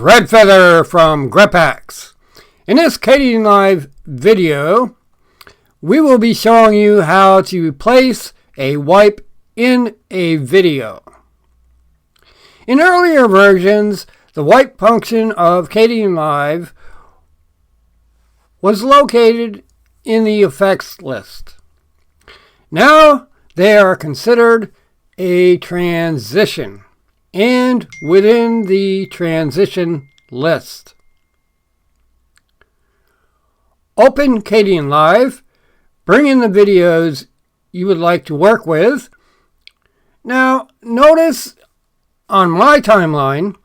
Redfeather from Grepax. In this Kdenlive video, we will be showing you how to place a wipe in a video. In earlier versions, the wipe function of Kdenlive was located in the effects list. Now they are considered a transition and within the transition list. Open Kdenlive, bring in the videos you would like to work with. Now notice on my timeline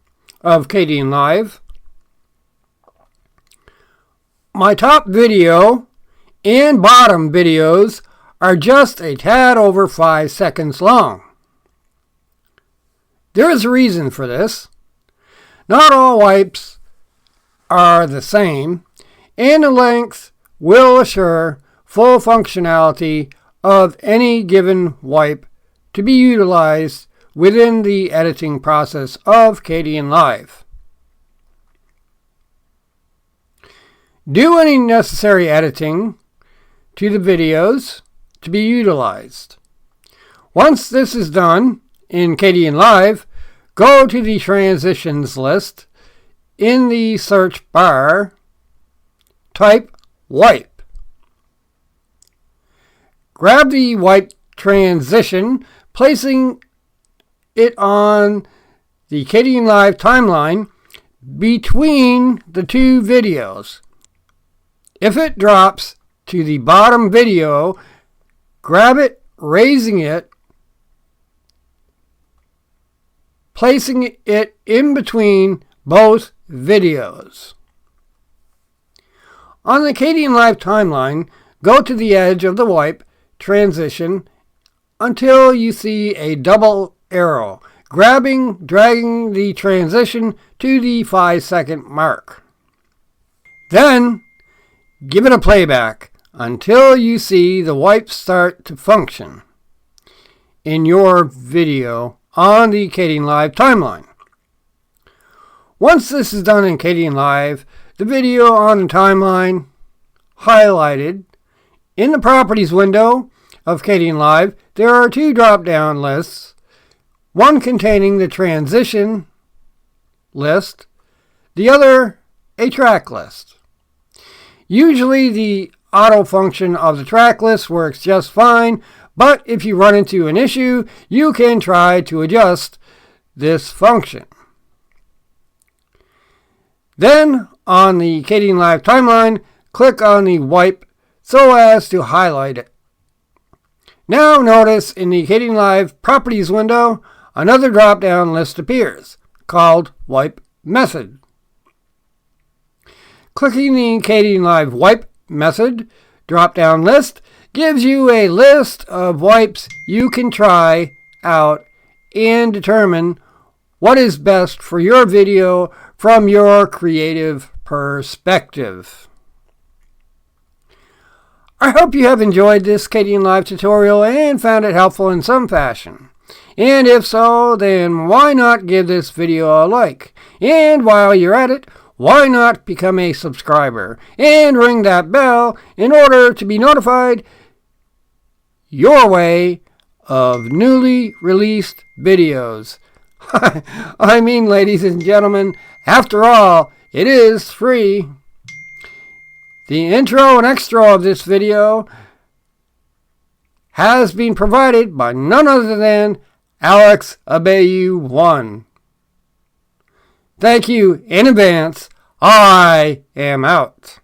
of Kdenlive, my top video and bottom videos are just a tad over 5 seconds long. There is a reason for this. Not all wipes are the same, and the length will assure full functionality of any given wipe to be utilized within the editing process of Kdenlive. Do any necessary editing to the videos to be utilized. Once this is done in Kdenlive, go to the transitions list. In the search bar, type wipe. Grab the wipe transition, placing it on the Kdenlive timeline between the two videos. If it drops to the bottom video, grab it, raising it, placing it in between both videos. On the Kdenlive timeline, go to the edge of the wipe transition until you see a double arrow, dragging the transition to the 5-second mark. Then, give it a playback until you see the wipe start to function in your video on the Kdenlive timeline. Once this is done in Kdenlive, the video on the timeline highlighted. In the properties window of Kdenlive, there are two drop-down lists, one containing the transition list, the other a track list. Usually the auto function of the track list works just fine, but if you run into an issue, you can try to adjust this function. Then, on the Kdenlive timeline, click on the wipe so as to highlight it. Now notice in the Kdenlive properties window, another drop-down list appears, called Wipe Method. Clicking the Kdenlive Wipe Method drop-down list gives you a list of wipes you can try out and determine what is best for your video from your creative perspective. I hope you have enjoyed this Kdenlive tutorial and found it helpful in some fashion. And if so, then why not give this video a like? And while you're at it, why not become a subscriber and ring that bell in order to be notified your way of newly released videos. I mean, ladies and gentlemen, after all, it is free. The intro and extra of this video has been provided by none other than Alex Abayu1. Thank you in advance. I am out.